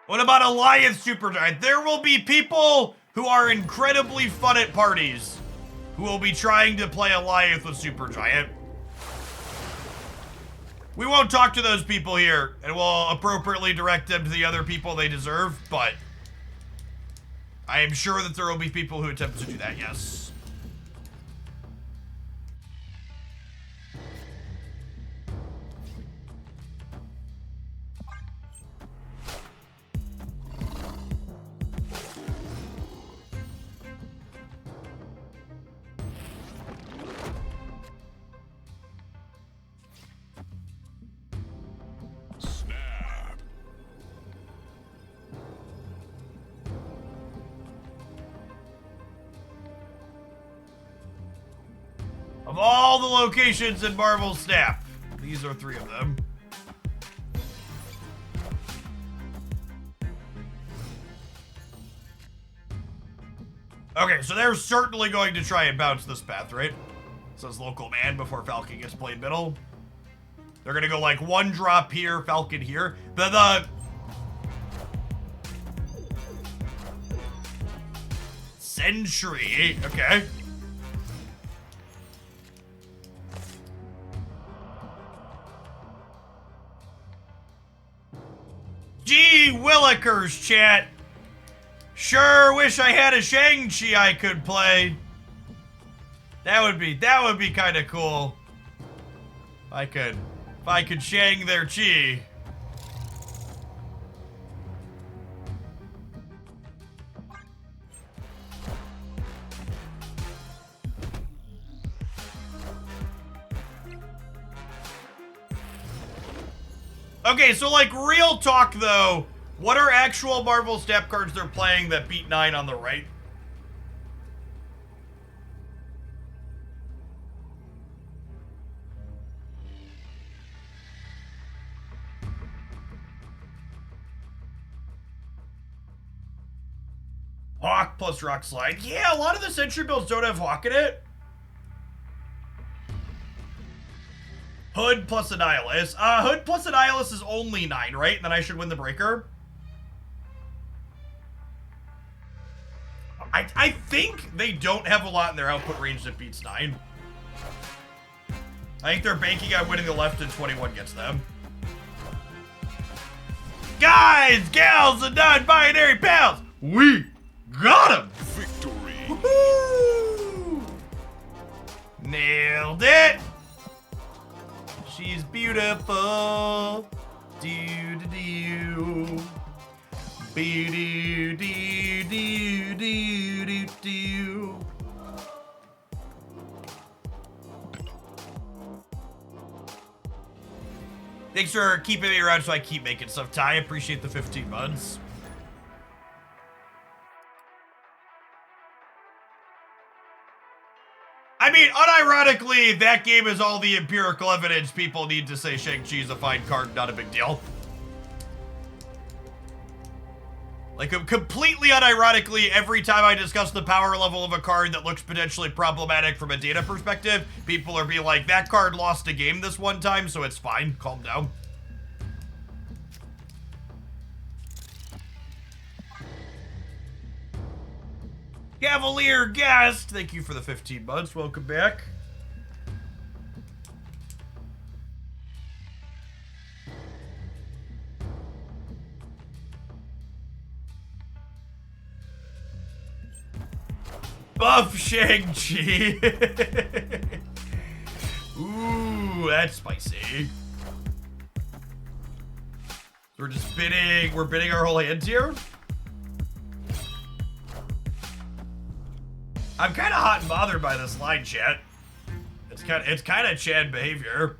What about Alliance Supergiant? There will be people who are incredibly fun at parties who will be trying to play Alliance with Supergiant. We won't talk to those people here, and we'll appropriately direct them to the other people they deserve, but I am sure that there will be people who attempt to do that, yes. Of all the locations in Marvel Snap, these are 3 of them. Okay, so they're certainly going to try and bounce this path, right? Says local man before Falcon gets played middle. They're gonna go like 1 drop here, Falcon here. The Sentry, okay. Gee Willikers, chat. Sure wish I had a Shang-Chi I could play. That would be kind of cool. If I could Shang their chi. Okay, so like real talk though, what are actual Marvel Snap cards they're playing that beat 9 on the right? Hawk plus Rock Slide. Yeah, a lot of the Sentry builds don't have Hawk in it. Hood plus Annihilus. Hood plus Annihilus is only 9, right? Then I should win the breaker. I think they don't have a lot in their output range that beats 9. I think they're banking on winning the left and 21 gets them. Guys, gals, and non-binary pals, we got him! Victory! Woohoo! Nailed it! She's beautiful. Do-do-do. Be-do-do-do-do-do-do. Thanks for keeping me around so I keep making stuff. Ty, I appreciate the 15 months. I mean, unironically, that game is all the empirical evidence people need to say Shang-Chi is a fine card, not a big deal. Like, completely unironically, every time I discuss the power level of a card that looks potentially problematic from a data perspective, people are being like, that card lost a game this one time, so it's fine. Calm down. Cavalier Guest, thank you for the 15 months. Welcome back. Buff Shang-Chi. Ooh, that's spicy. We're just bidding. We're bidding our whole hands here. I'm kind of hot and bothered by this line, chat. It's kind of Chad behavior.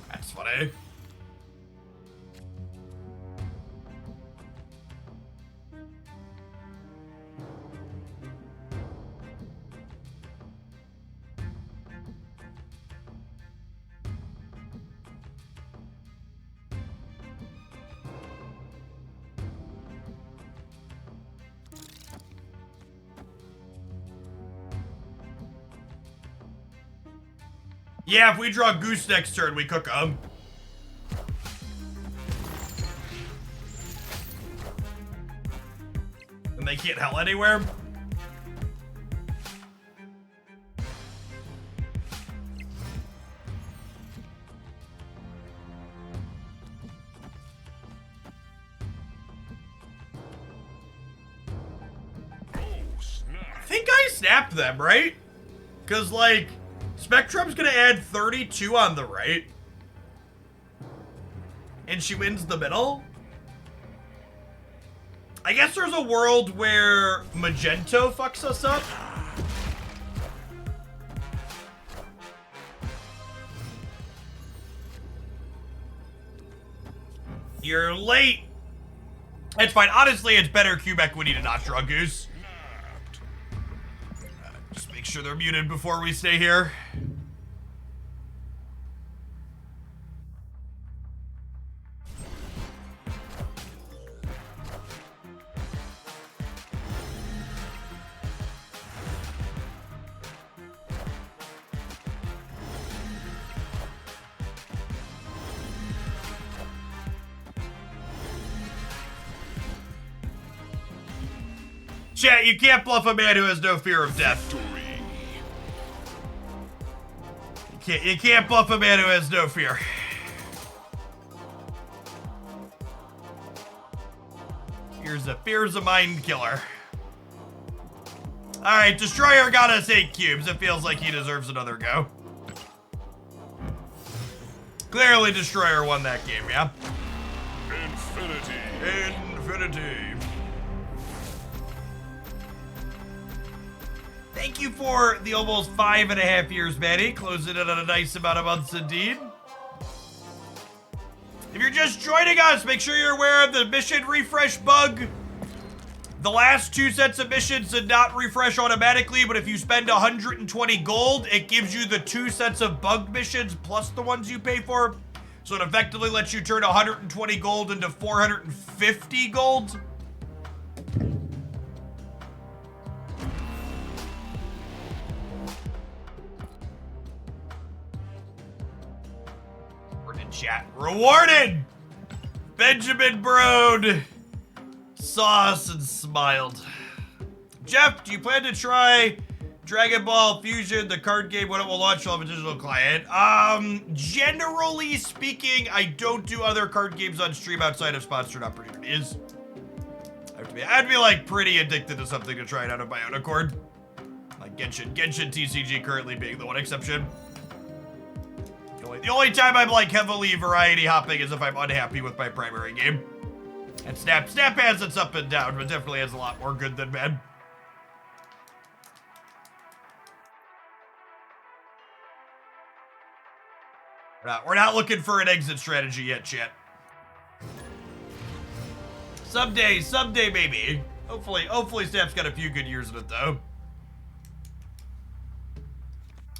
That's funny. Yeah, if we draw Goose next turn, we cook them. And they can't hell anywhere. I think I snapped them, right? Because, like, Spectrum's gonna add 32 on the right. And she wins the middle. I guess there's a world where Magento fucks us up. You're late. It's fine. Honestly, it's better cube equity to not draw Goose. Just make sure they're muted before we stay here. Chat, you can't bluff a man who has no fear of death. You can't bluff a man who has no fear. Fear's a mind killer. Alright, Destroyer got us 8 cubes. It feels like he deserves another go. Clearly Destroyer won that game, yeah? Infinity. Thank you for the almost 5.5 years, Manny. Closing it on a nice amount of months indeed. If you're just joining us, make sure you're aware of the mission refresh bug. The last 2 sets of missions did not refresh automatically, but if you spend 120 gold, it gives you the 2 sets of bug missions plus the ones you pay for. So it effectively lets you turn 120 gold into 450 gold. Chat. Rewarded! Benjamin Broad saw us and smiled. Jeff, do you plan to try Dragon Ball Fusion, the card game, when it will launch on a digital client? Generally speaking, I don't do other card games on stream outside of sponsored opportunities. I'd be like pretty addicted to something to try it out of my own accord. Like Genshin TCG currently being the one exception. The only time I'm like heavily variety hopping is if I'm unhappy with my primary game. And Snap has its up and down, but definitely has a lot more good than bad. We're not looking for an exit strategy yet, chat. Someday maybe. Hopefully Snap's got a few good years in it though.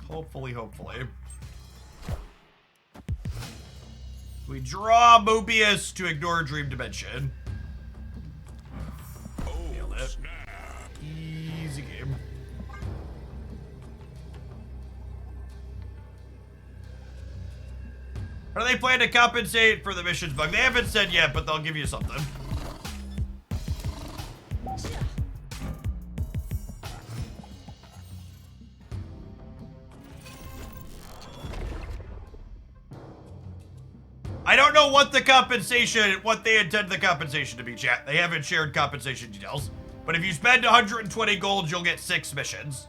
Hopefully. We draw Mobius to ignore Dream Dimension. Nailed it. Easy game. How do they plan to compensate for the missions bug? They haven't said yet, but they'll give you something. I don't know what they intend the compensation to be, chat. They haven't shared compensation details. But if you spend 120 gold, you'll get 6 missions.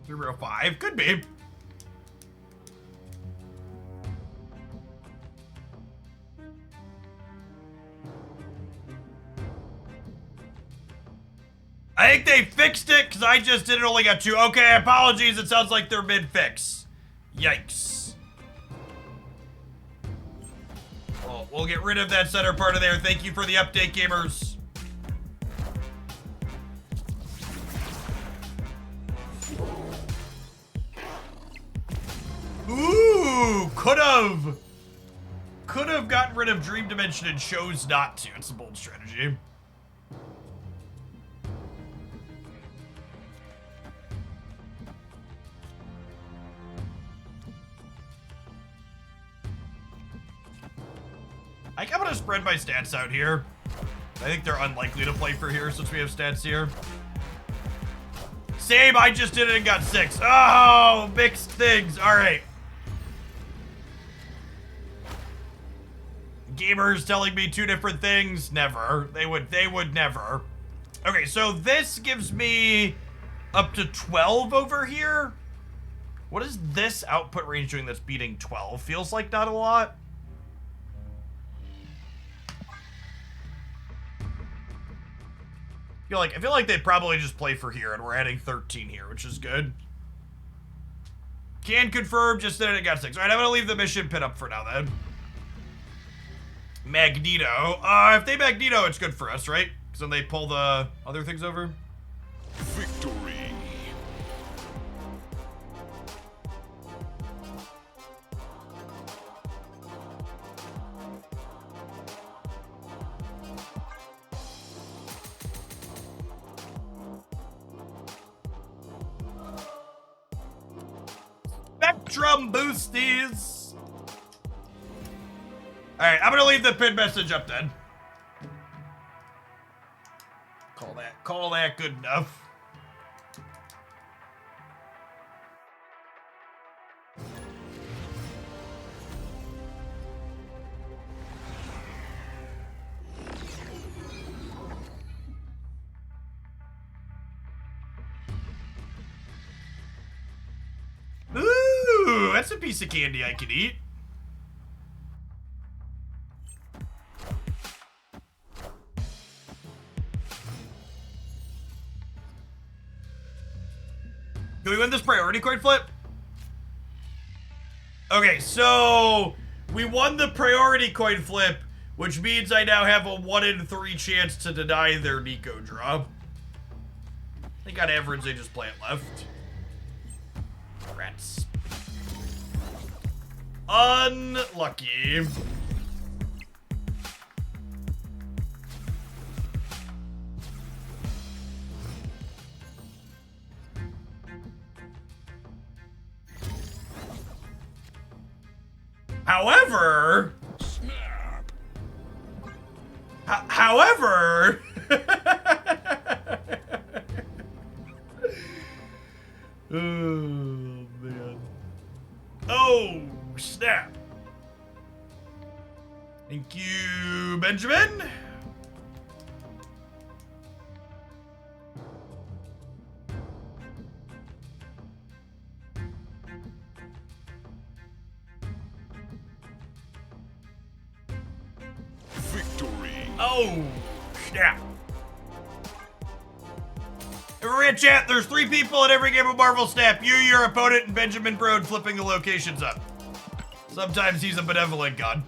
Real 5 could be. I think they fixed it because I just did it, only got 2. Okay, apologies. It sounds like they're mid-fix. Yikes. We'll get rid of that center part of there. Thank you for the update, gamers. Ooh, could've gotten rid of Dream Dimension and chose not to. It's a bold strategy. I'm gonna spread my stats out here. I think they're unlikely to play for here since we have stats here. Same, I just did it and got 6. Oh, mixed things. All right. Gamers telling me 2 different things. Never. They would never. Okay, so this gives me up to 12 over here. What is this output range doing that's beating 12? Feels like not a lot. I feel like they'd probably just play for here, and we're adding 13 here, which is good. Can confirm, just did it and got 6. All right, I'm gonna leave the mission pin up for now then. Magneto. If they Magneto, it's good for us, right? Because then they pull the other things over. Victory. Spectrum boosties. All right, I'm gonna leave the pin message up then. Call that good enough. Ooh, that's a piece of candy I could eat. Do we win this priority coin flip? Okay, so we won the priority coin flip, which means I now have a 1 in 3 chance to deny their Nico draw. I think on average they just play it left. Rats. Unlucky. However, however, oh man, oh snap! Thank you, Benjamin. Oh, snap. Everyone chat, there's 3 people in every game of Marvel Snap. You, your opponent, and Benjamin Broad flipping the locations up. Sometimes he's a benevolent god.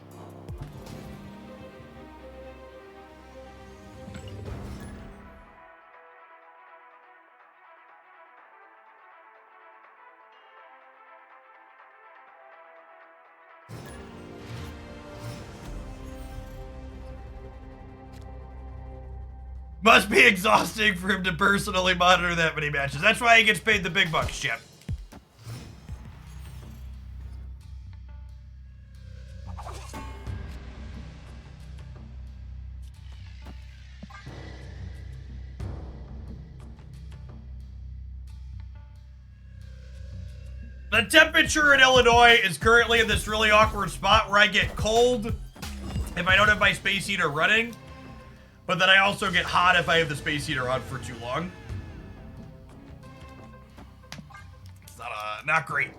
Must be exhausting for him to personally monitor that many matches. That's why he gets paid the big bucks, Chip. The temperature in Illinois is currently in this really awkward spot where I get cold if I don't have my space heater running. But then I also get hot if I have the space heater on for too long. It's not great.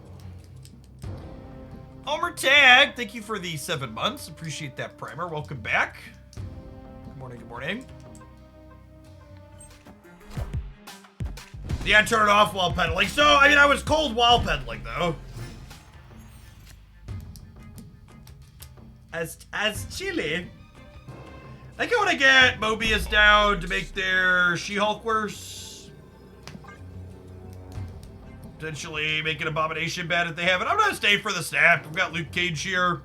Homer Tag, thank you for the 7 months. Appreciate that primer. Welcome back. Good morning, good morning. Yeah, turn it off while pedaling. So, I mean, I was cold while pedaling, though. as chili. I think I want to get Mobius down to make their She-Hulk worse. Potentially make an Abomination bad if they have it. I'm gonna stay for the snap. We've got Luke Cage here.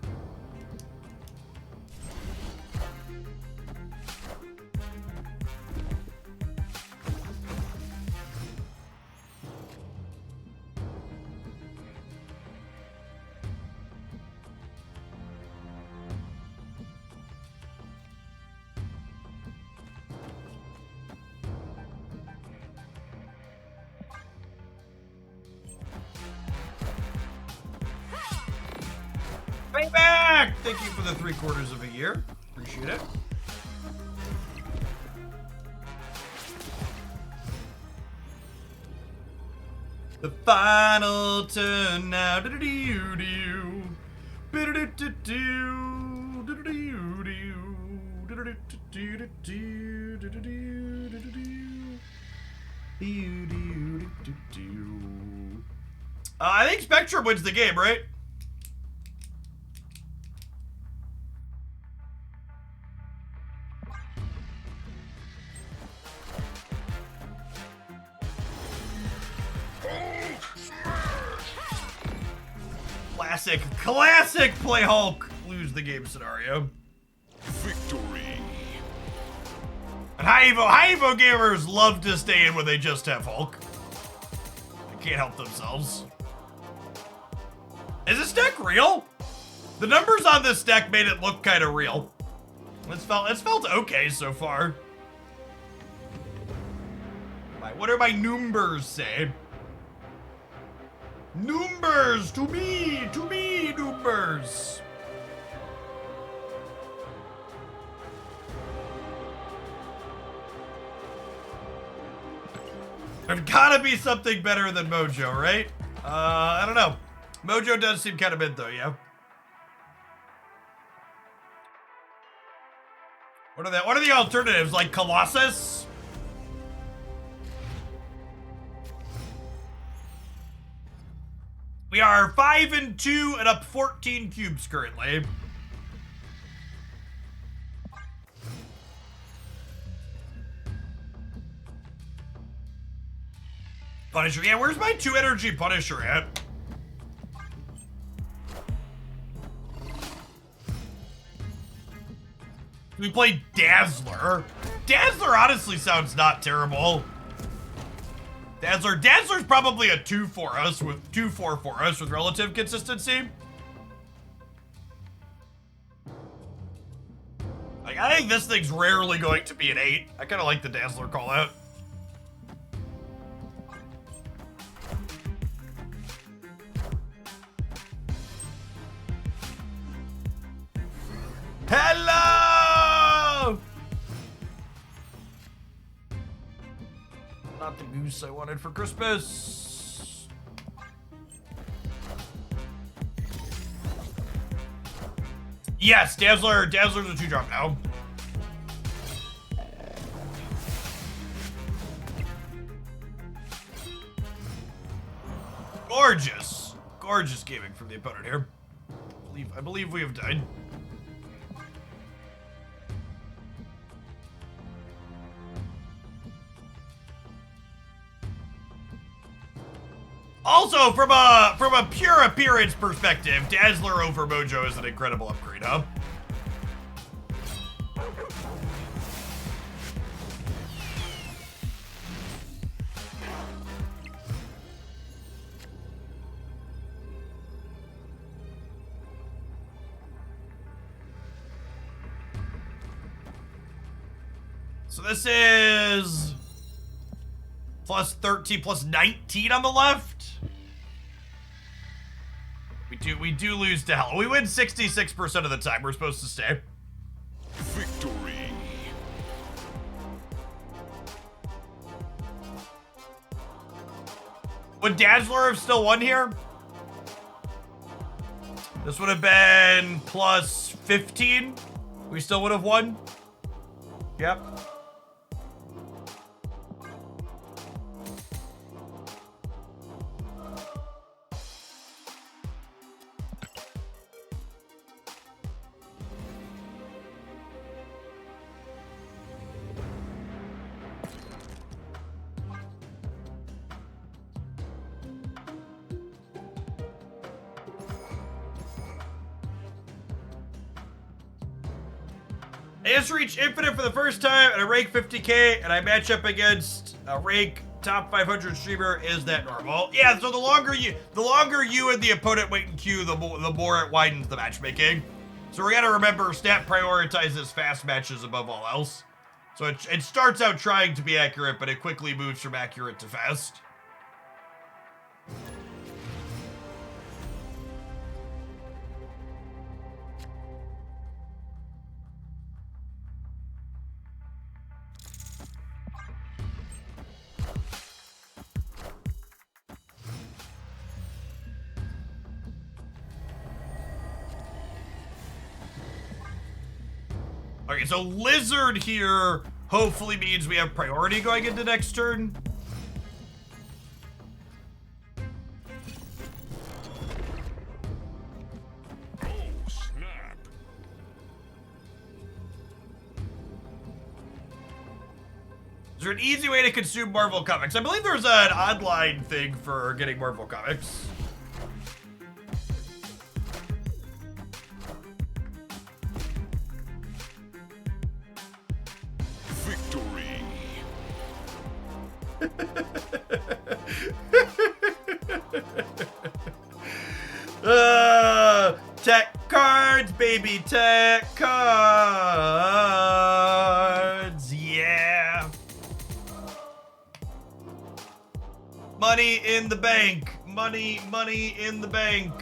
Payback! Thank you for the 3/4 of a year. Appreciate it. The final turn now. Do-do-do-do. Bi-do-do-do-do. Do-do-do-do. Do-do-do-do-do. I think Spectrum wins the game, right? Classic play Hulk, lose the game scenario. Victory. And high Evo gamers love to stay in when they just have Hulk. They can't help themselves. Is this deck real? The numbers on this deck made it look kind of real. It's felt okay so far. What are my numbers say? Numbers to me, numbers. There's gotta be something better than Mojo, right? I don't know. Mojo does seem kind of mid though, yeah. What are the alternatives? Like Colossus? We are 5-2 and up 14 cubes currently. Punisher, yeah, where's my 2 energy Punisher at? We play Dazzler. Dazzler honestly sounds not terrible. Dazzler's probably a 2 for us with 2/4 for us with relative consistency. Like, I think this thing's rarely going to be an 8. I kind of like the Dazzler call out. Hello! Not the goose I wanted for Christmas. Yes, Dazzler's a 2-drop now. Gorgeous. Gorgeous gaming from the opponent here. I believe we have died. Also, from a pure appearance perspective, Dazzler over Mojo is an incredible upgrade, huh? So this is plus 13, plus 19 on the left. We do lose to hell. We win 66% of the time. We're supposed to stay. Victory. Would Dazzler have still won here? This would have been plus 15. We still would have won. Yep. I just reached Infinite for the first time, and I rank 50k, and I match up against a rank top 500 streamer. Is that normal? Yeah, so the longer you and the opponent wait in queue, the more it widens the matchmaking. So we gotta remember, Snap prioritizes fast matches above all else. So it starts out trying to be accurate, but it quickly moves from accurate to fast. Okay, so Lizard here hopefully means we have priority going into next turn. Oh, snap. Is there an easy way to consume Marvel Comics? I believe there's an online thing for getting Marvel Comics. Victory. Tech cards, baby, tech cards, yeah. Money in the bank, money in the bank.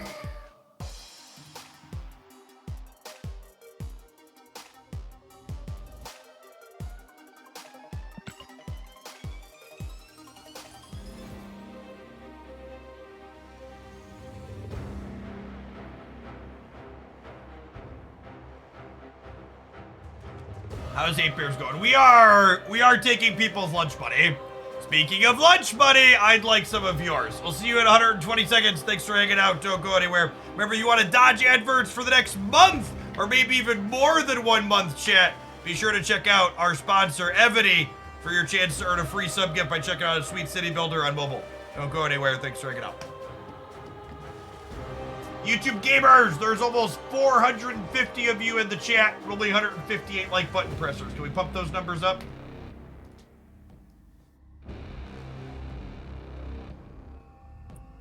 How's 8 Bears going? We are taking people's lunch money. Speaking of lunch money, I'd like some of yours. We'll see you in 120 seconds. Thanks for hanging out. Don't go anywhere. Remember, you want to dodge adverts for the next month, or maybe even more than 1 month, chat. Be sure to check out our sponsor, Evony, for your chance to earn a free sub gift by checking out a sweet city builder on mobile. Don't go anywhere. Thanks for hanging out. YouTube gamers, there's almost 450 of you in the chat, only 158 like button pressers. Can we pump those numbers up?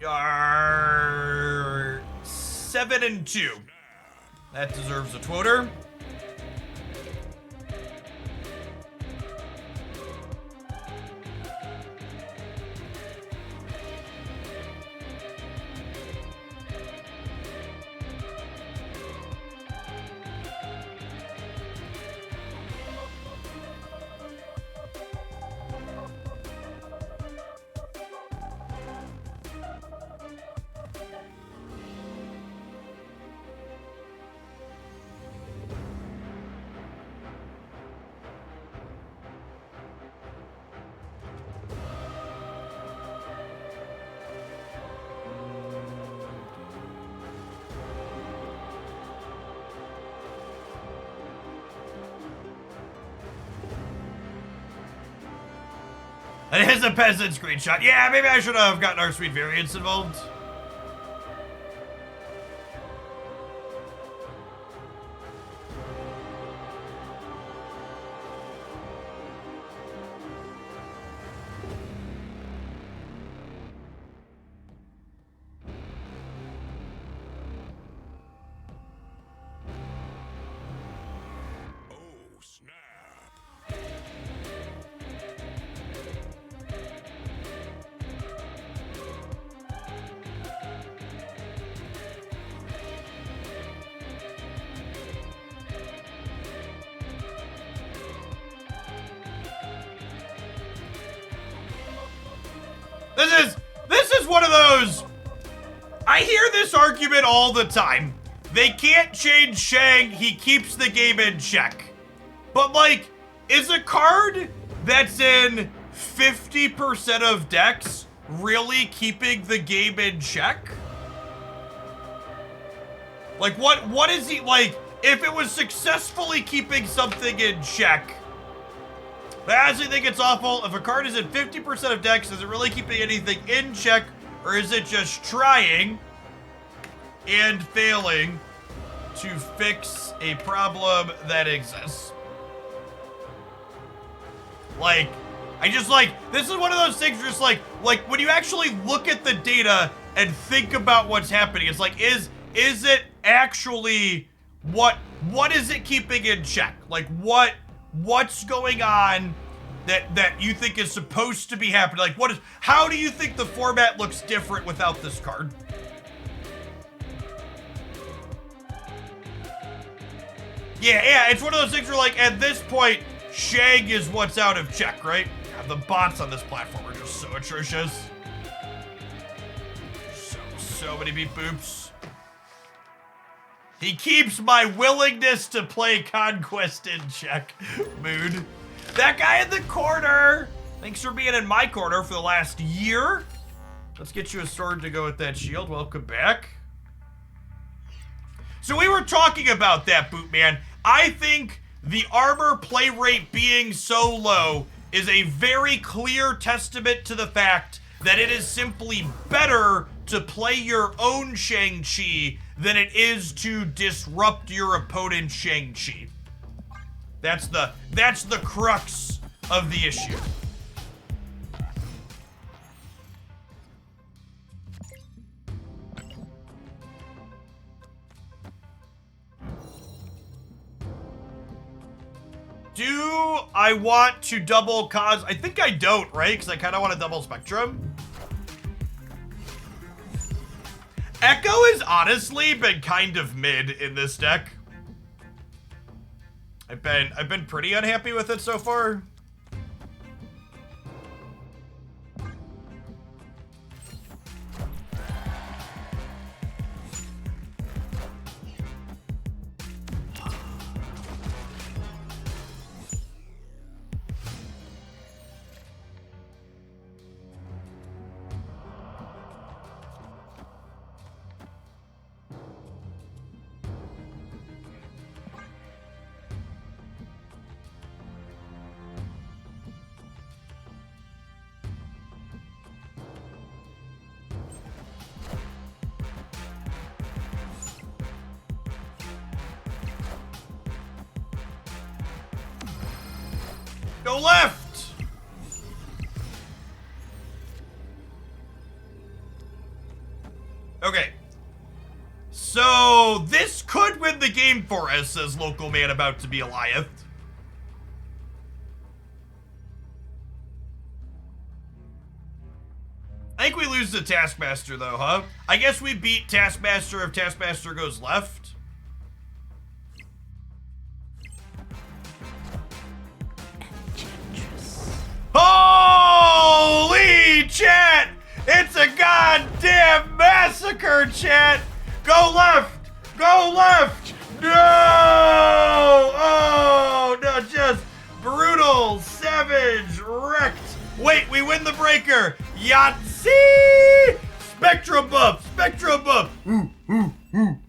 You're 7-2. That deserves a twoter. It is a peasant screenshot. Yeah, maybe I should have gotten our sweet variants involved. Oh, snap. This is one of those. I hear this argument all the time. They can't change Shang, he keeps the game in check. But like, is a card that's in 50% of decks really keeping the game in check? Like what is he like, if it was successfully keeping something in check? I honestly think it's awful. If a card is in 50% of decks, is it really keeping anything in check, or is it just trying and failing to fix a problem that exists? Like, I just like, this is one of those things where it's like when you actually look at the data and think about what's happening, it's like, is it actually, what is it keeping in check? Like, what's going on that you think is supposed to be happening? Like, how do you think the format looks different without this card? Yeah, it's one of those things where, like, at this point, Shang is what's out of check, right? God, the bots on this platform are just so atrocious. So many beep boops. He keeps my willingness to play Conquest in check, mood. That guy in the corner! Thanks for being in my corner for the last year. Let's get you a sword to go with that shield. Welcome back. So we were talking about that, Bootman. I think the armor play rate being so low is a very clear testament to the fact that it is simply better to play your own Shang-Chi than it is to disrupt your opponent's Shang-Chi. That's the crux of the issue. Do I want to double cause? I think I don't, right? Because I kind of want to double Spectrum. Echo has honestly been kind of mid in this deck. I've been pretty unhappy with it so far. Go left! Okay. So, this could win the game for us, says local man about to be Goliath. I think we lose to Taskmaster though, huh? I guess we beat Taskmaster if Taskmaster goes left. Holy chat! It's a goddamn massacre, chat! Go left! Go left! No! Oh, no, just brutal, savage, wrecked. Wait, we win the breaker. Yahtzee! Spectrum buff! Spectrum buff! Ooh, ooh, ooh.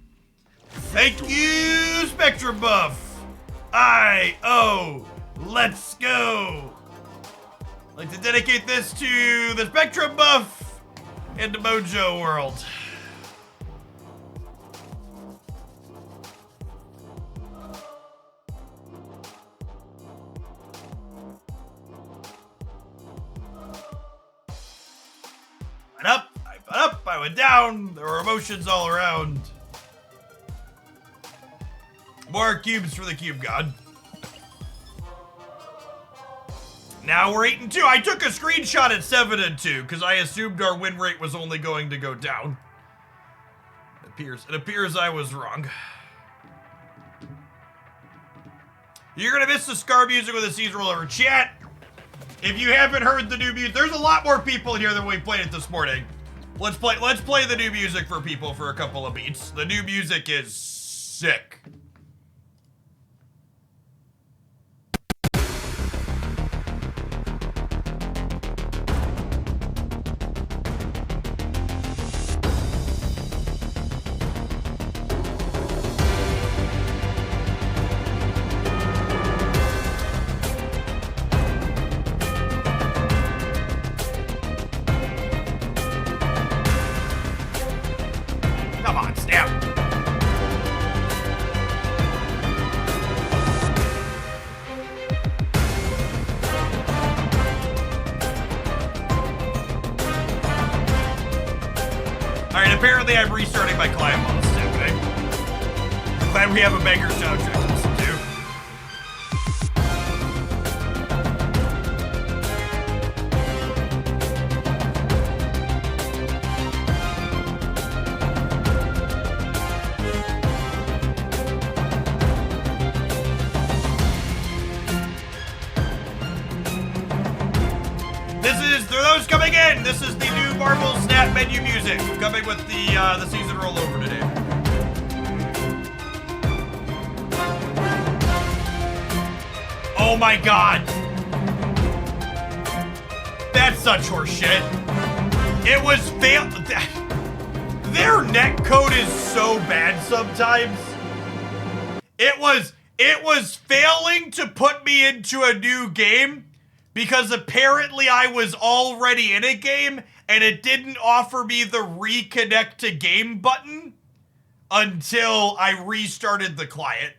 Thank you, Spectrum buff! Let's go! I'd like to dedicate this to the Spectrum buff and the Mojo world. I went up, I went down. There were emotions all around. More cubes for the cube god. Now we're 8-2. I took a screenshot at 7-2 because I assumed our win rate was only going to go down. It appears I was wrong. You're gonna miss the Scar music with a C's rollover. Chat, if you haven't heard the new music, there's a lot more people in here than we played it this morning. Let's play the new music for people for a couple of beats. The new music is sick. apparently I'm restarting my client while it's happening. Glad we have a banger soundtrack to listen to. For those coming in, this is the new Marvel Snap menu music coming with the season rollover today. Oh my god. That's such horseshit. It was their netcode is so bad sometimes. It was failing to put me into a new game because apparently I was already in a game and it didn't offer me the reconnect to game button until I restarted the client.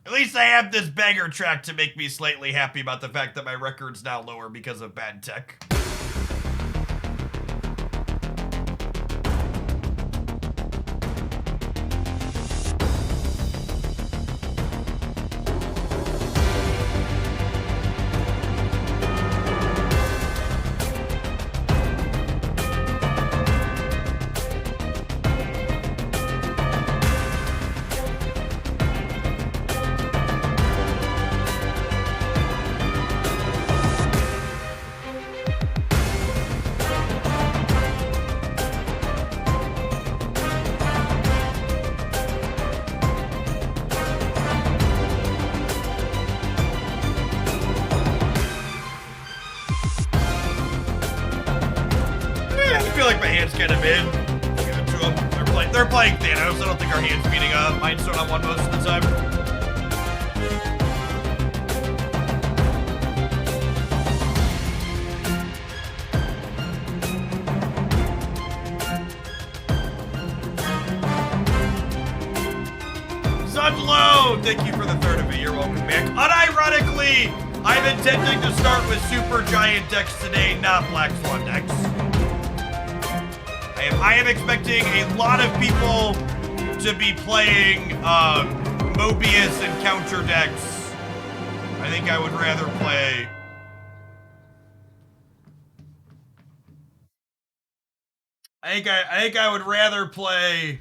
At least I have this banger track to make me slightly happy about the fact that my record's now lower because of bad tech. Kind of in. Give it to them. They're playing Thanos. I don't think our hand's beating up. Mine's sort of one most of the time. Sunlow, thank you for the third of it. You're welcome back. Unironically, I'm intending to start with Super Giant decks today, not Black Swan decks. I am expecting a lot of people to be playing Mobius and counter decks. I think I would rather play... I think I would rather play...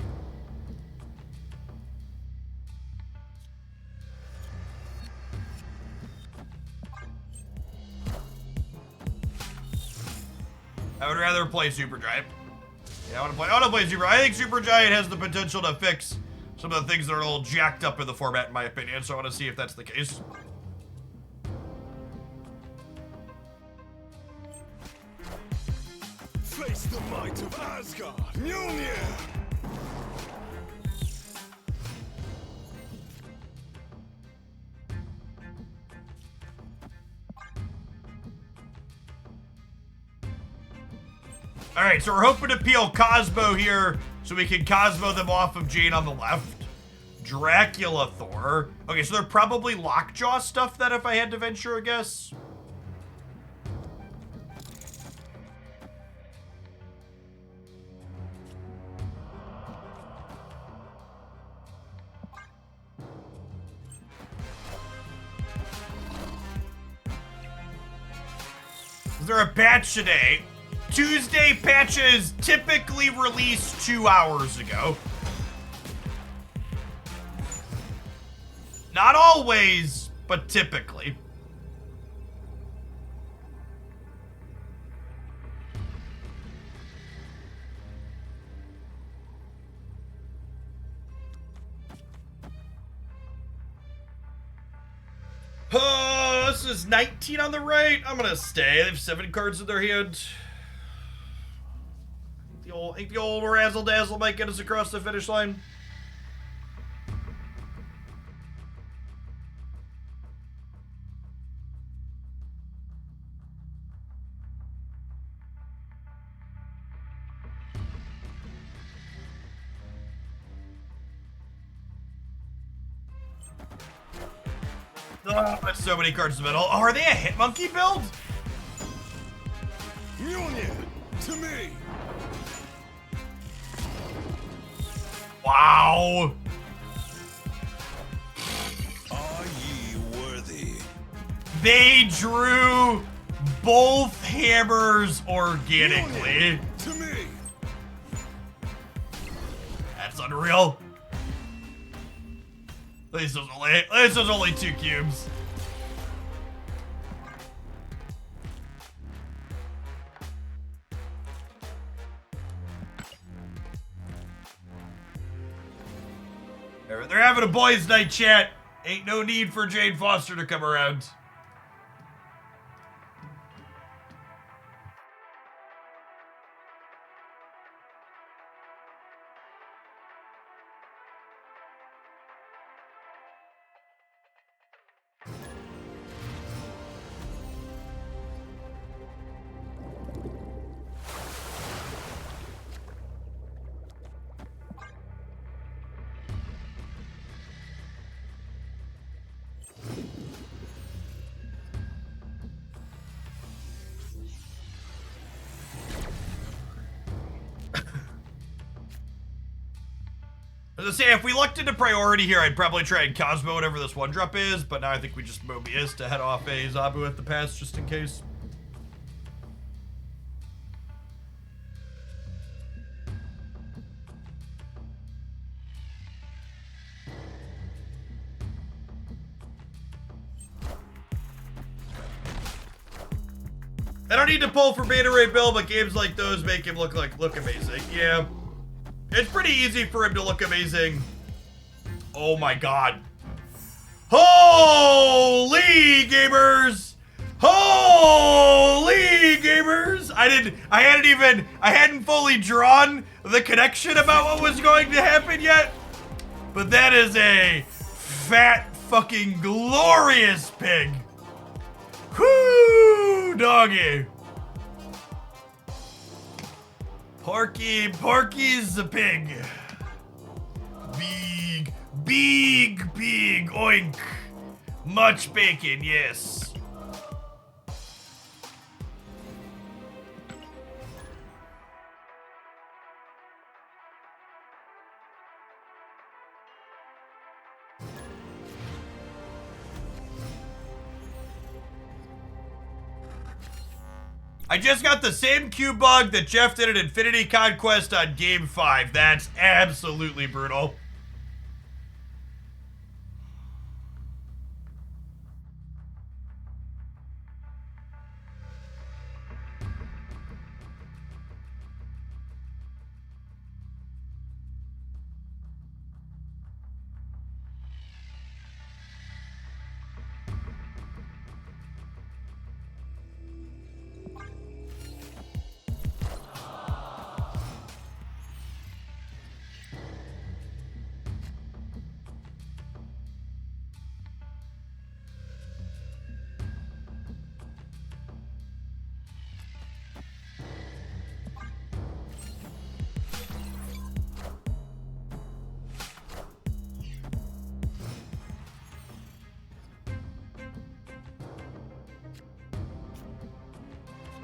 I would rather play Super Giant. Yeah, I want to play Super. I think Super Giant has the potential to fix some of the things that are a little jacked up in the format, in my opinion. So I want to see if that's the case. Face the might of Asgard, Mjolnir! All right, so we're hoping to peel Cosmo here so we can Cosmo them off of Jane on the left. Dracula Thor. Okay, so they're probably Lockjaw stuff then if I had to venture a guess. Is there a patch today? Tuesday patches typically release 2 hours ago. Not always, but typically. This is 19 on the right. I'm gonna stay. They have 7 cards in their hand. I think the old razzle dazzle might get us across the finish line. Oh, that's so many cards in the middle. Oh, are they a Hitmonkey build? Mjolnir, To me. Wow. Are ye worthy? They drew both hammers organically. To me. That's unreal. At least there's only 2 cubes. They're having a boys' night, chat. Ain't no need for Jane Foster to come around. As I say, if we looked into priority here, I'd probably try and Cosmo whatever this 1-drop is, but now I think we just Mobius to head off a Zabu at the pass just in case. I don't need to pull for Beta Ray Bill, but games like those make him look amazing. Yeah. It's pretty easy for him to look amazing. Oh my god. Holy gamers! Holy gamers! I hadn't fully drawn the connection about what was going to happen yet. But that is a fat fucking glorious pig. Whoo, doggy. Porky's the pig. Big, oink. Much bacon, yes. I just got the same cube bug that Jeff did at Infinity Conquest on Game 5. That's absolutely brutal.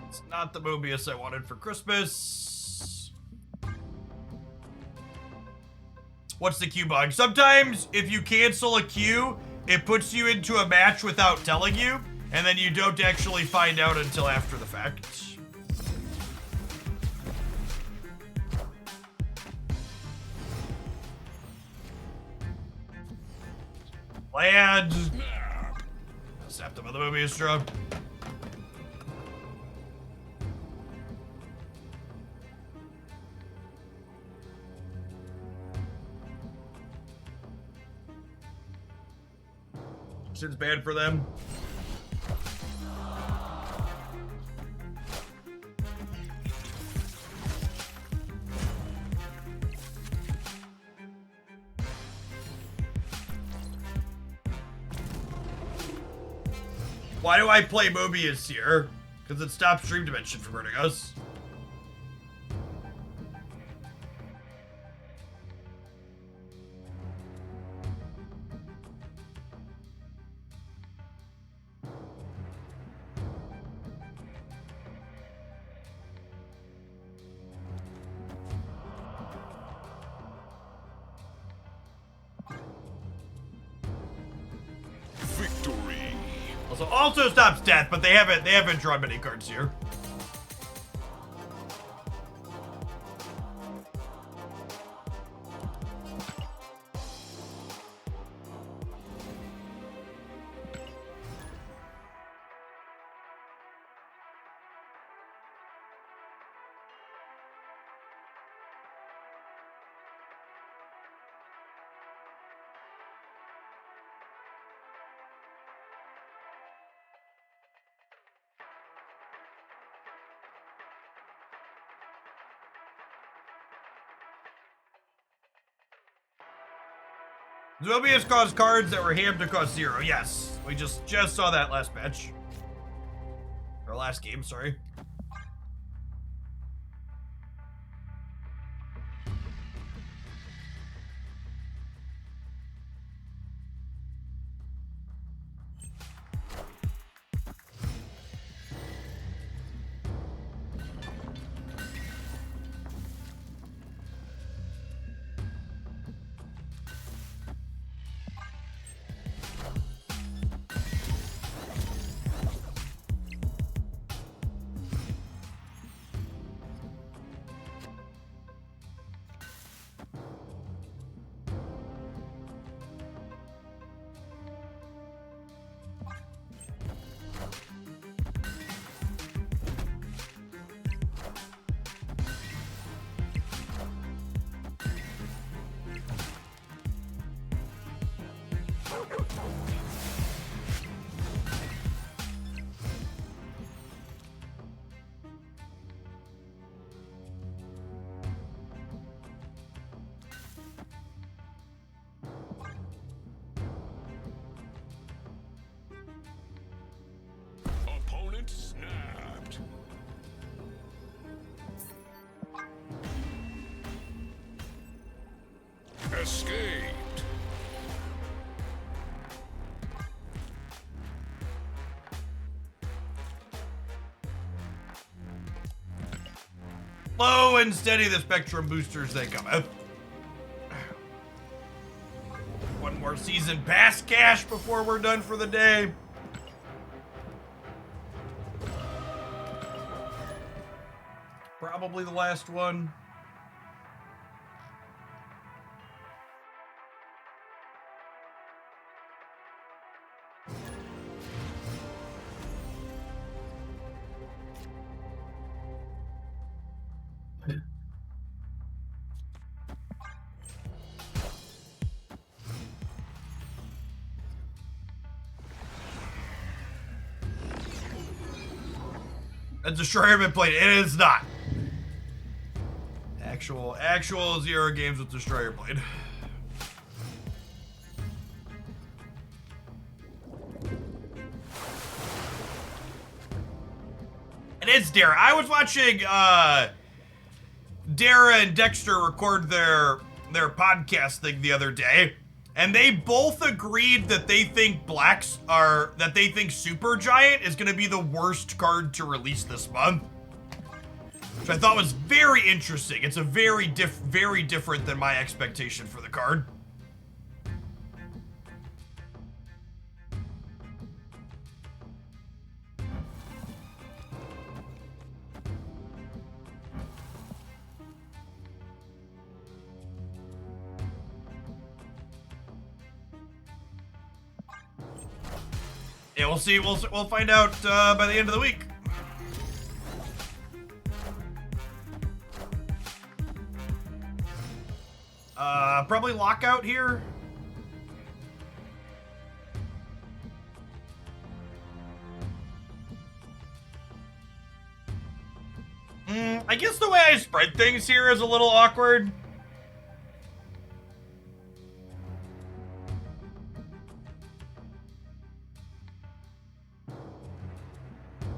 It's not the Mobius I wanted for Christmas. What's the queue bug? Sometimes if you cancel a queue, it puts you into a match without telling you, and then you don't actually find out until after the fact. Land. Septum of the Mobius drop. It's bad for them. Why do I play Mobius here? Because it stops Dream Dimension from hurting us. Also stops death, but they haven't drawn many cards here. Zobius caused cards that were hammed to cost 0. Yes, we just saw that last match. Or last game, sorry. Opponent snapped. Escaped. Slow and steady the Spectrum boosters they come out. One more season pass cash before we're done for the day. Probably the last one. A Destroyer been played. It is not. Actual 0 games with Destroyer played. It is Dara. I was watching Dara and Dexter record their podcast thing the other day, and they both agreed that they think Supergiant is going to be the worst card to release this month, which I thought was very interesting. It's a very different than my expectation for the card. Yeah, we'll see. We'll find out by the end of the week. Probably lockout here. I guess the way I spread things here is a little awkward.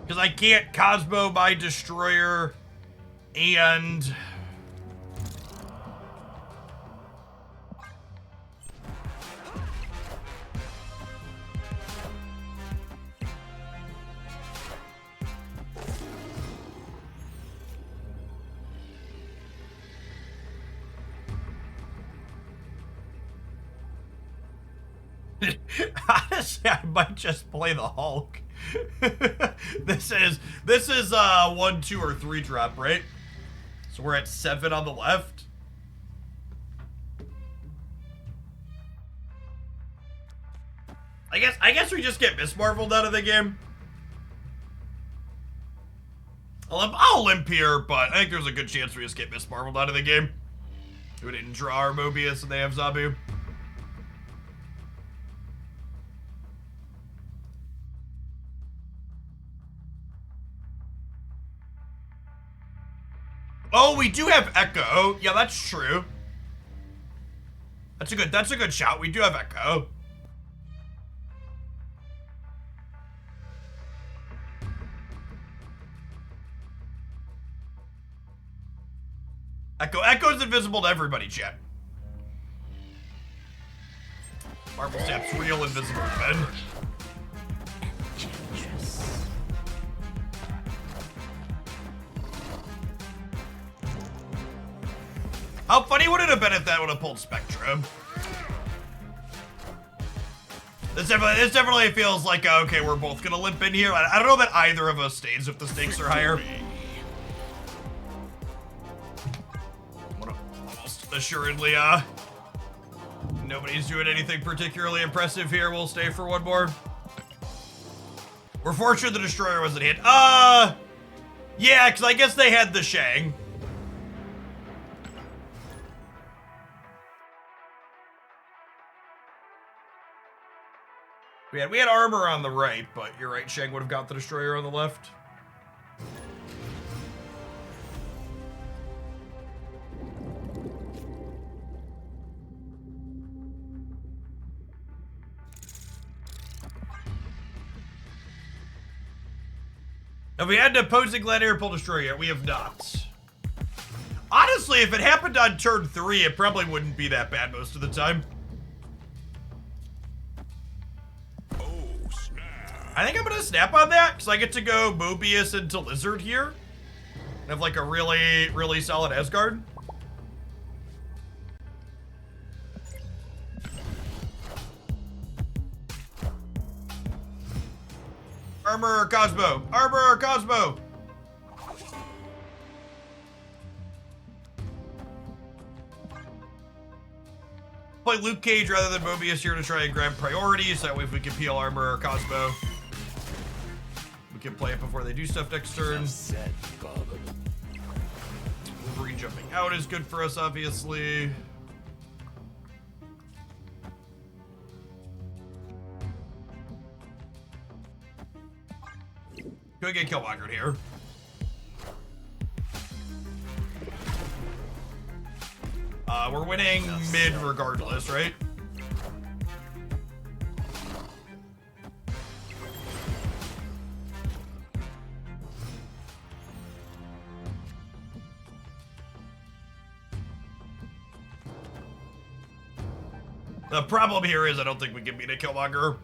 Because I can't Cosmo my Destroyer and... Honestly, I might just play the Hulk. This is 1, 2, or 3 drop, right? So we're at 7 on the left. I guess we just get Miss Marvel out of the game. I'll limp here, but I think there's a good chance we just get Miss Marvel out of the game. We didn't draw our Mobius and they have Zabu. Oh, we do have Echo. Yeah, that's true. That's a good shout. We do have Echo. Echo's invisible to everybody, chat. Marvel Sap's real invisible to Ben. How funny would it have been if that would have pulled Spectrum? This definitely feels like, okay, we're both gonna limp in here. I don't know that either of us stays if the stakes are higher. Almost assuredly, nobody's doing anything particularly impressive here. We'll stay for one more. We're fortunate the Destroyer wasn't hit. Yeah, because I guess they had the Shang. We had armor on the right, but you're right, Shang would have got the Destroyer on the left. Have we had an opposing Gladiator pull Destroyer yet? We have not. Honestly, if it happened on turn 3, it probably wouldn't be that bad most of the time. I think I'm gonna snap on that, because I get to go Mobius into Lizard here. And have like a really, really solid Asgard. Armor or Cosmo? Armor or Cosmo? Play Luke Cage rather than Mobius here to try and grab priorities. That way if we can peel Armor or Cosmo, we can play it before they do stuff next turn. Wolverine jumping out is good for us, obviously. Go get Killmonger here. We're winning mid regardless, right? The problem here is I don't think we can beat a Killmonger.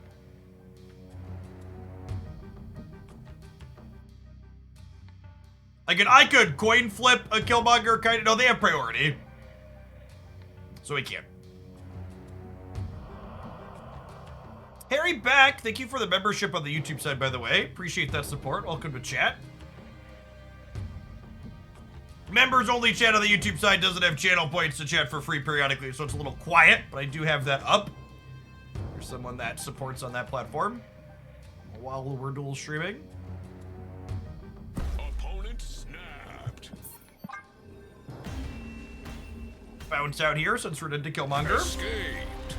I could coin flip a Killmonger kind of. No, they have priority. So we can't. Harry Beck, thank you for the membership on the YouTube side, by the way. Appreciate that support. Welcome to chat. Members only chat on the YouTube side doesn't have channel points to chat for free periodically, so it's a little quiet, but I do have that up. There's someone that supports on that platform while we're dual streaming. Opponent snapped. Bounce out here since we're into Killmonger. Escaped.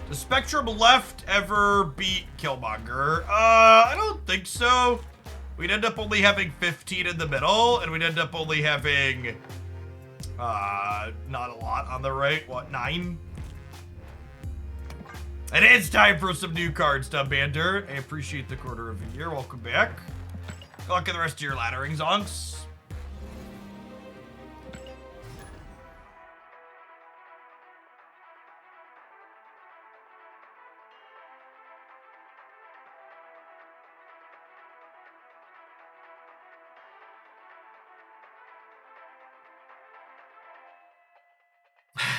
Does Spectrum left ever beat Killmonger? I don't think so. We'd end up only having 15 in the middle, and we'd end up only having, not a lot on the right. What, 9? It is time for some new cards, Dubbander. I appreciate the quarter of a year. Welcome back. Good luck in the rest of your laddering, Zonks.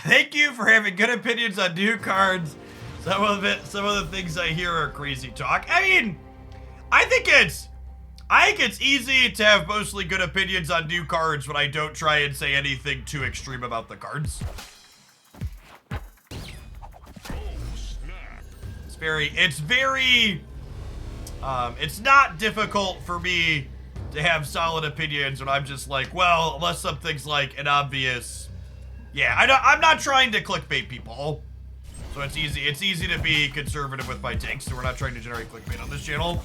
Thank you for having good opinions on new cards. Some of the things I hear are crazy talk. I mean, I think it's easy to have mostly good opinions on new cards when I don't try and say anything too extreme about the cards. It's not difficult for me to have solid opinions when I'm just like, well, unless something's like an obvious, yeah, I'm not trying to clickbait people. So it's easy to be conservative with my takes, so we're not trying to generate clickbait on this channel.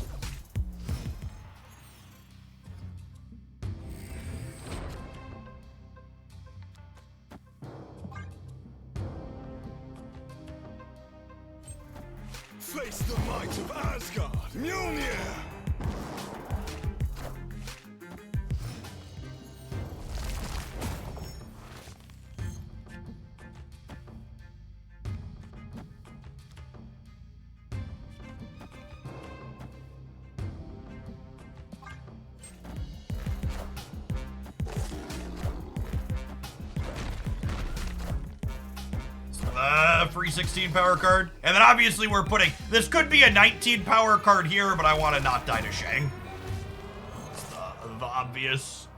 Face the might of Asgard, Mjolnir! Free 16 power card. And then obviously we're putting, this could be a 19 power card here, but I want to not die to Shang. It's the obvious.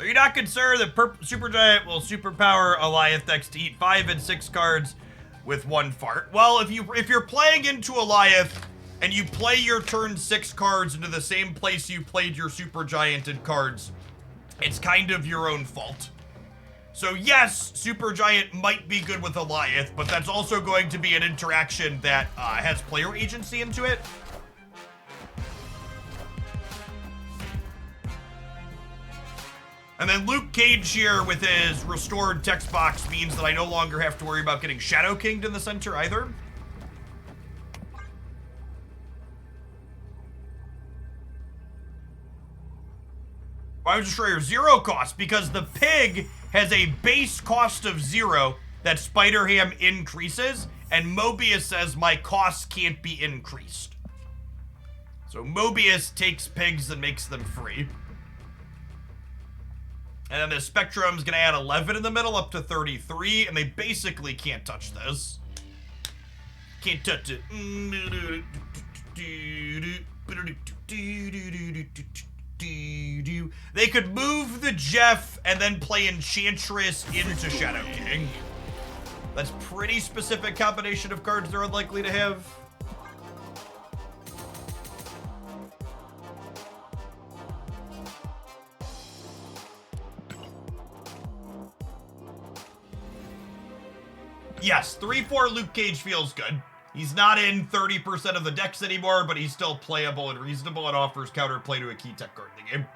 Are you not concerned that Supergiant will superpower Alioth X to eat 5 and 6 cards with 1 fart? Well, if you're playing into Alioth, and you play your turn 6 cards into the same place you played your Supergianted cards, it's kind of your own fault. So yes, Supergiant might be good with Alioth, but that's also going to be an interaction that has player agency into it. And then Luke Cage here with his restored text box means that I no longer have to worry about getting Shadow Kinged in the center either. Bio Destroyer 0 cost because the pig has a base cost of 0 that Spider-Ham increases, and Mobius says my costs can't be increased. So Mobius takes pigs and makes them free. And then the Spectrum's gonna add 11 in the middle up to 33, and they basically can't touch this. Can't touch it. They could move the Jeff and then play Enchantress into Shadow King. That's pretty specific combination of cards they're unlikely to have. Yes, 3-4 Luke Cage feels good. He's not in 30% of the decks anymore, but he's still playable and reasonable and offers counterplay to a key tech card in the game.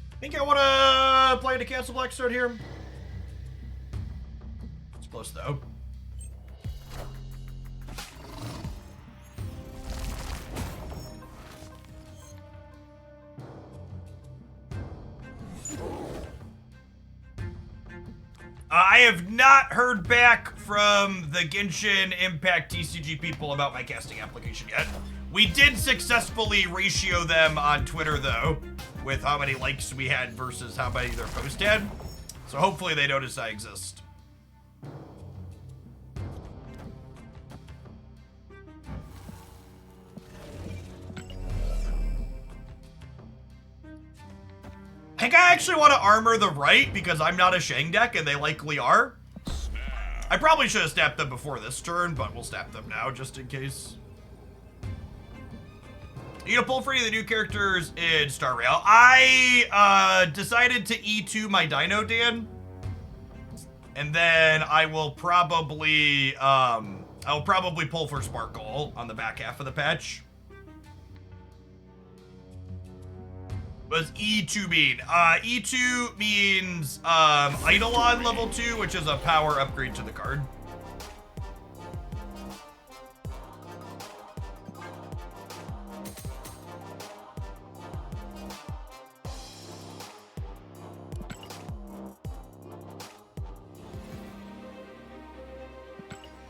I think I want to play to cancel Blackstone here. It's close though. I have not heard back from the Genshin Impact TCG people about my casting application yet. We did successfully ratio them on Twitter though, with how many likes we had versus how many their post had. So hopefully they notice I exist. I think I actually want to armor the right because I'm not a Shang deck and they likely are. I probably should have snapped them before this turn, but we'll snap them now just in case. You gonna pull for any of the new characters in Star Rail? I decided to E2 my Dino Dan, and then I will probably pull for Sparkle on the back half of the patch. What does E2 mean? E2 means Eidolon level 2, which is a power upgrade to the card.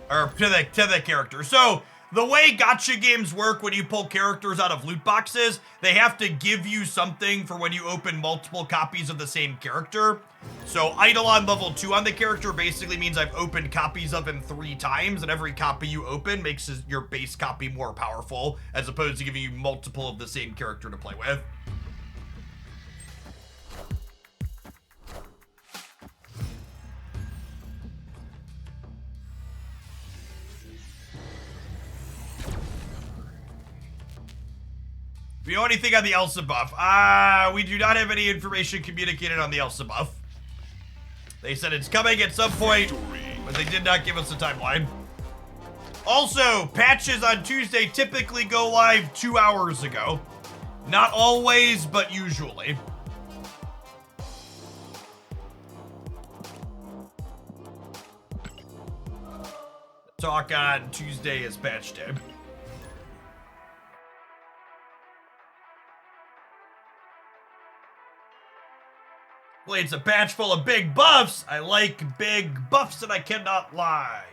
Or to the character. So the way gacha games work when you pull characters out of loot boxes, they have to give you something for when you open multiple copies of the same character. So Eidolon level 2 on the character basically means I've opened copies of him 3 times, and every copy you open makes your base copy more powerful, as opposed to giving you multiple of the same character to play with. If you know anything on the Elsa buff, we do not have any information communicated on the Elsa buff. They said it's coming at some point, but they did not give us a timeline. Also, patches on Tuesday typically go live 2 hours ago. Not always, but usually. Talk on Tuesday is patch day. Well, it's a patch full of big buffs. I like big buffs and I cannot lie.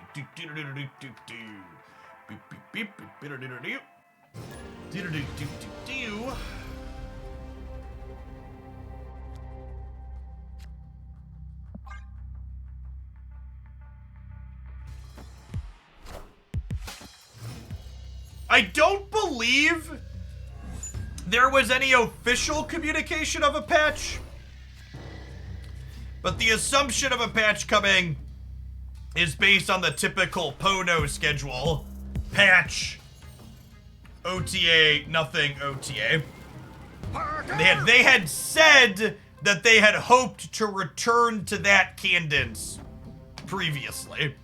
I don't believe there was any official communication of a patch. But the assumption of a patch coming is based on the typical Pono schedule. Patch, OTA, nothing OTA. They had said that they had hoped to return to that cadence previously.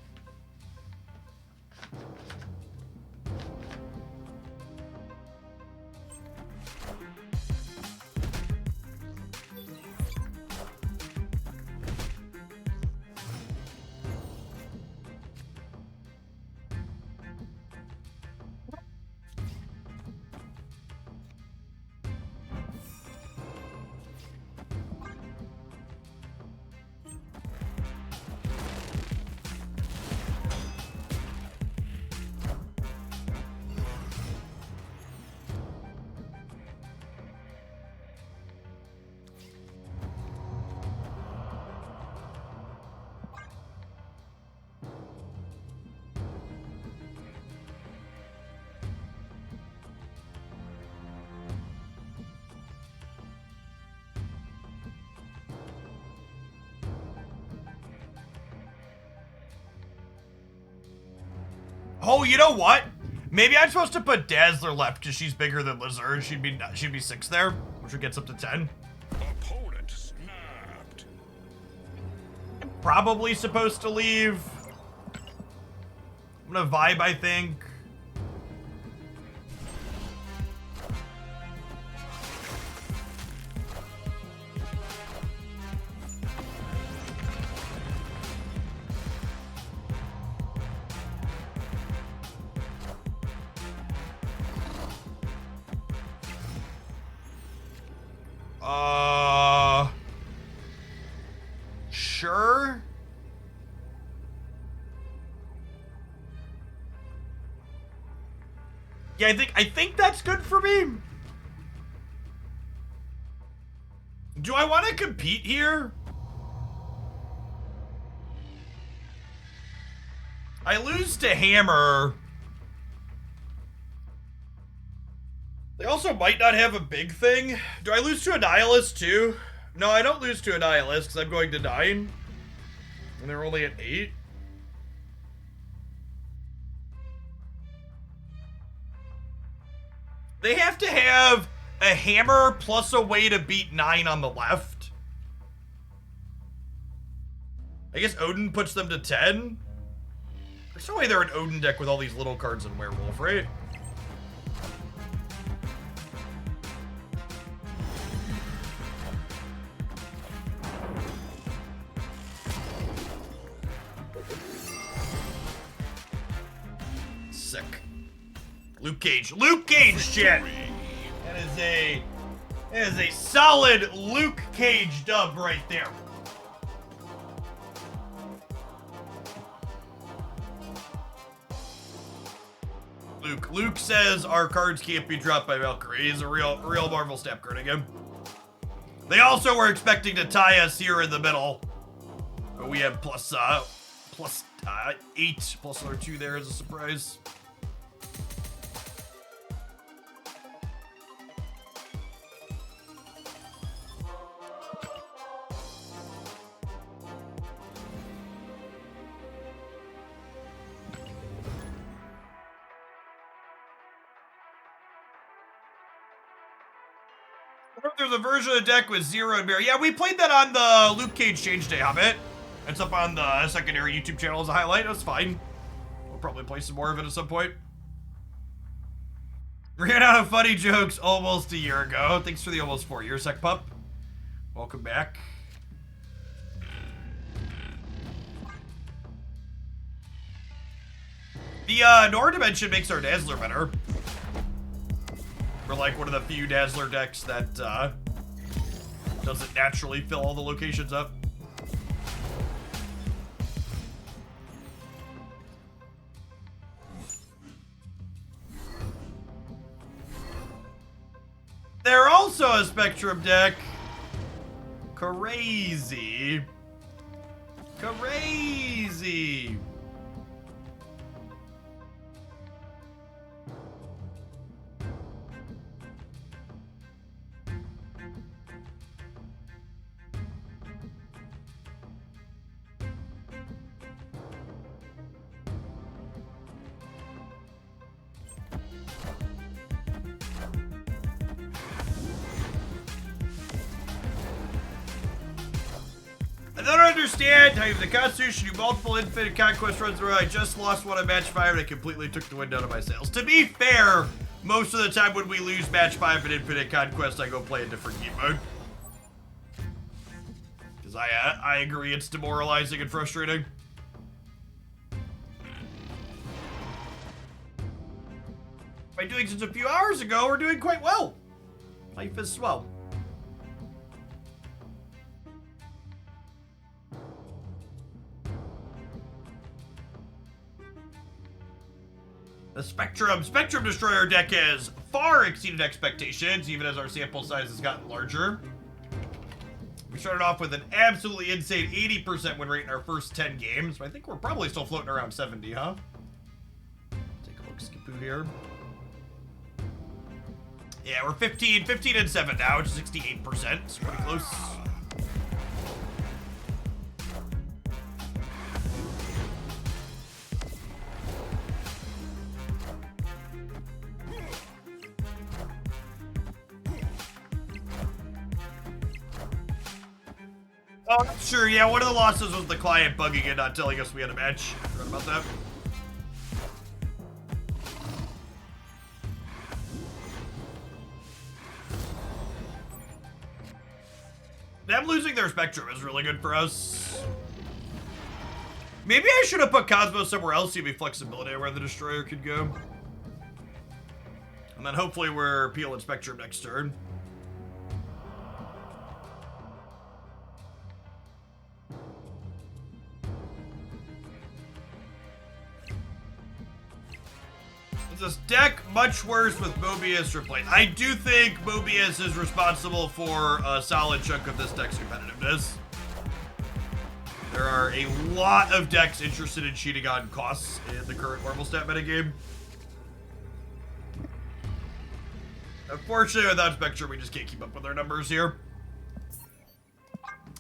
Oh, you know what? Maybe I'm supposed to put Dazzler left because she's bigger than Lizard. She'd be 6 there, which would get us up to 10. Opponent snapped. I'm probably supposed to leave. I'm gonna vibe, I think. Sure. Yeah, I think that's good for me. Do I want to compete here? I lose to Hammer. They also might not have a big thing. Do I lose to a Nihilist too? No, I don't lose to a Nihilist because I'm going to 9. And they're only at 8. They have to have a hammer plus a way to beat 9 on the left. I guess Odin puts them to 10. There's no way they're an Odin deck with all these little cards and Werewolf, right? Sick. Luke Cage. Luke Cage shit! That is a solid Luke Cage dub right there. Luke says our cards can't be dropped by Valkyrie. He's a real Marvel snap card again. They also were expecting to tie us here in the middle. But we have plus 8, plus another 2 there as a surprise. There's a version of the deck with 0 and mirror. Yeah, we played that on the Luke Cage Change Day Hobbit. It's up on the secondary YouTube channel as a highlight. That's fine. We'll probably play some more of it at some point. Ran out of funny jokes almost a year ago. Thanks for the almost 4 years, Sec Pup. Welcome back. The Nora Dimension makes our Dazzler better. We're like one of the few Dazzler decks that doesn't naturally fill all the locations up. They're also a Spectrum deck. Crazy. Crazy. I don't understand how you have the Constitution do multiple infinite Conquest runs where I just lost one at match 5 and it completely took the wind out of my sails. To be fair, most of the time when we lose match 5 in infinite Conquest, I go play a different game mode. Because I agree it's demoralizing and frustrating. By doing this a few hours ago, we're doing quite well. Life is swell. The Spectrum Destroyer deck has far exceeded expectations, even as our sample size has gotten larger. We started off with an absolutely insane 80% win rate in our first 10 games, but I think we're probably still floating around 70, huh? Take a look, Skipoo here. Yeah, we're 15 and 7 now, which is 68%. It's pretty close. Oh, sure, yeah, one of the losses was the client bugging and not telling us we had a match. Forgot about that. Them losing their Spectrum is really good for us. Maybe I should have put Cosmos somewhere else to give me flexibility where the Destroyer could go. And then hopefully we're peeling Spectrum next turn. This deck much worse with Mobius replayed. I do think Mobius is responsible for a solid chunk of this deck's competitiveness. There are a lot of decks interested in cheating on costs in the current Marvel stat metagame. Unfortunately, without Spectrum, we just can't keep up with our numbers here.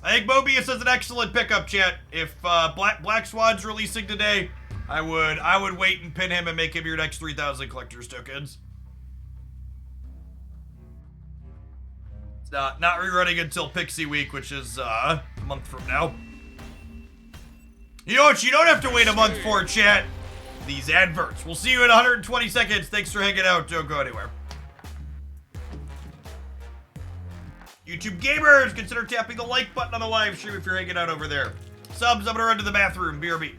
I think Mobius is an excellent pickup, chat. If Black Swan's releasing today, I would wait and pin him and make him your next 3,000 collector's tokens. Not rerunning until Pixie Week, which is a month from now. You know what you don't have to wait a month for, chat? These adverts. We'll see you in 120 seconds. Thanks for hanging out. Don't go anywhere. YouTube gamers, consider tapping the like button on the live stream if you're hanging out over there. Subs, I'm gonna run to the bathroom. BRB.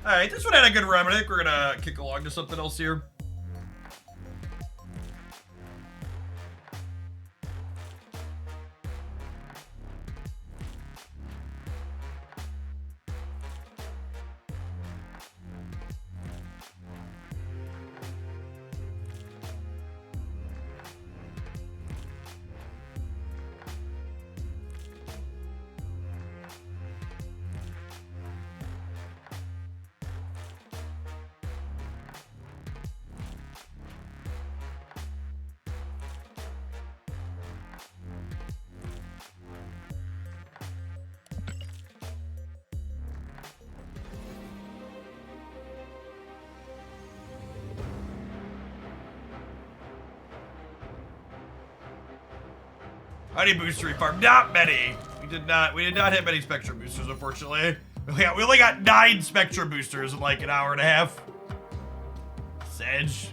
Alright, this one had a good run. I think we're gonna kick along to something else here. How many boosters farm? Not many. We did not hit many Spectrum boosters, unfortunately. We only got 9 Spectrum boosters in like an hour and a half. Sedge.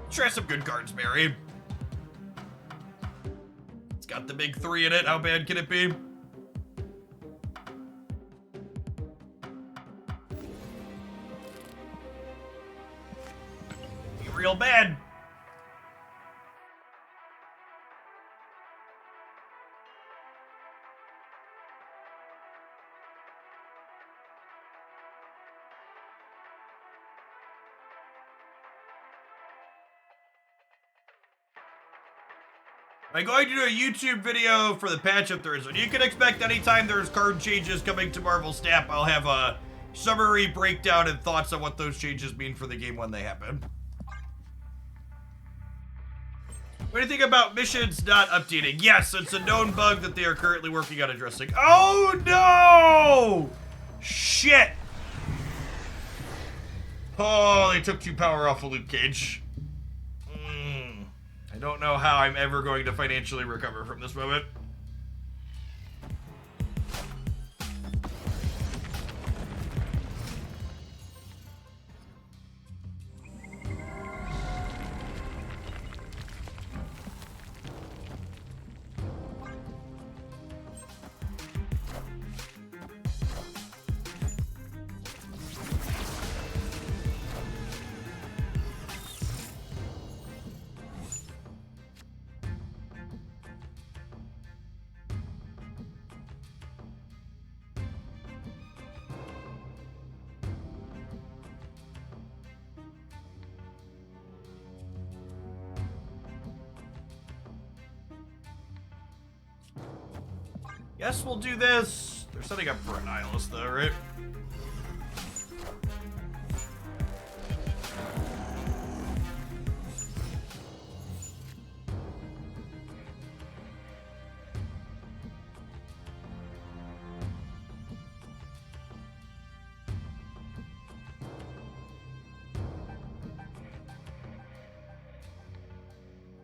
Try some good cards, Mary. It's got the big 3 in it. How bad can it be? Be real bad. I'm going to do a YouTube video for the patch up Thursday. You can expect anytime there's card changes coming to Marvel Snap, I'll have a summary breakdown and thoughts on what those changes mean for the game when they happen. What do you think about missions not updating? Yes, it's a known bug that they are currently working on addressing. Oh no! Shit! Oh, they took 2 power off of Luke Cage. I don't know how I'm ever going to financially recover from this moment. Yes, we'll do this. They're setting up for a nihilist though, right?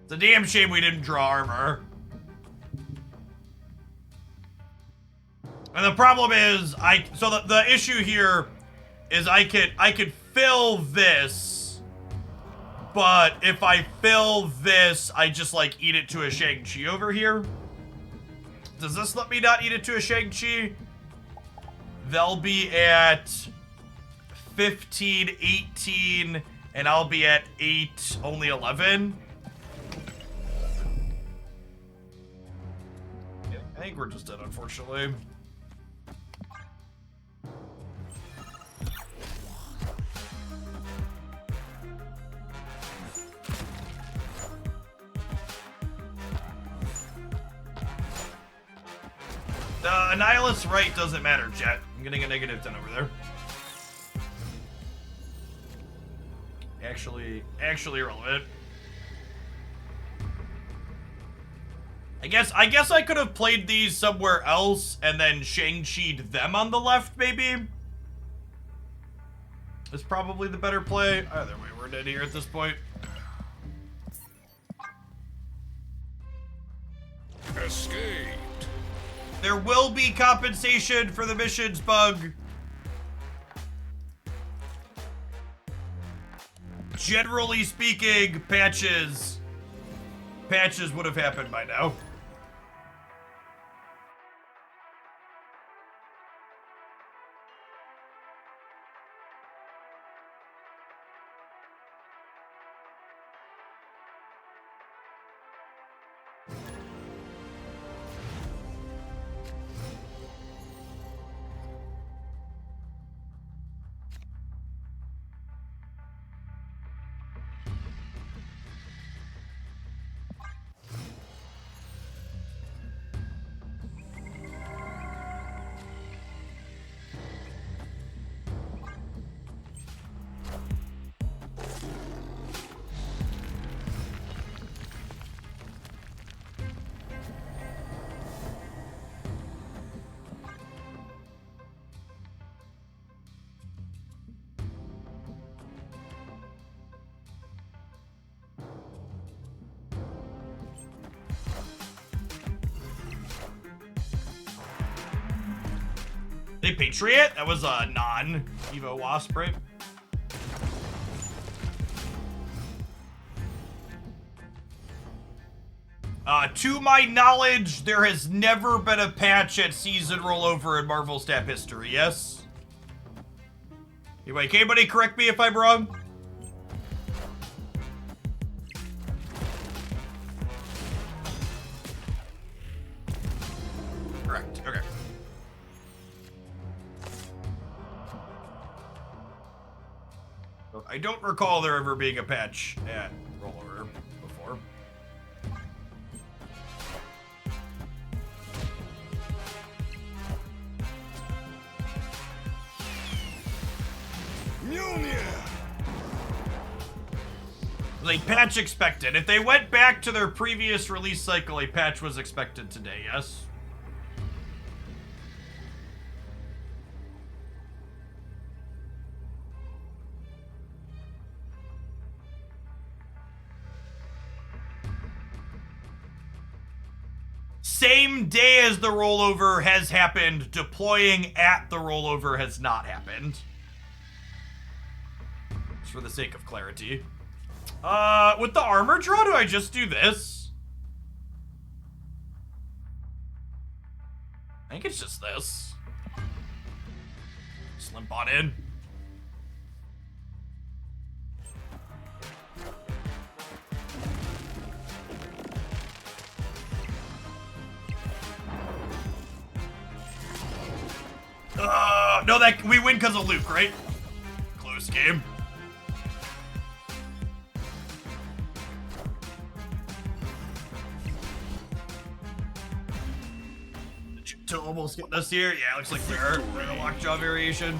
It's a damn shame we didn't draw armor. And the problem is, the issue here is I could fill this, but if I fill this, I just like eat it to a Shang-Chi over here. Does this let me not eat it to a Shang-Chi? They'll be at 15, 18, and I'll be at 8, only 11. I think we're just dead, unfortunately. Annihilus right doesn't matter, chat. I'm getting a negative 10 over there. Actually irrelevant. I guess I could have played these somewhere else and then Shang-Chi'd them on the left, maybe. Is probably the better play. Either way, we're dead here at this point. Escape. There will be compensation for the missions bug. Generally speaking, patches would have happened by now. They Patriot? That was a non-Evo Wasp, right? To my knowledge, there has never been a patch at season rollover in Marvel Snap history, yes? Anyway, can anybody correct me if I'm wrong? Correct, okay. I don't recall there ever being a patch at rollover before. Mjolnir. Like, patch expected. If they went back to their previous release cycle, a patch was expected today, yes? Same day as the rollover has happened, deploying at the rollover has not happened. Just for the sake of clarity. With the armor draw, do I just do this? I think it's just this. Just limp on in. No, that we win because of Luke, right? Close game. To almost get this here? Yeah, looks like we're in a lockjaw variation.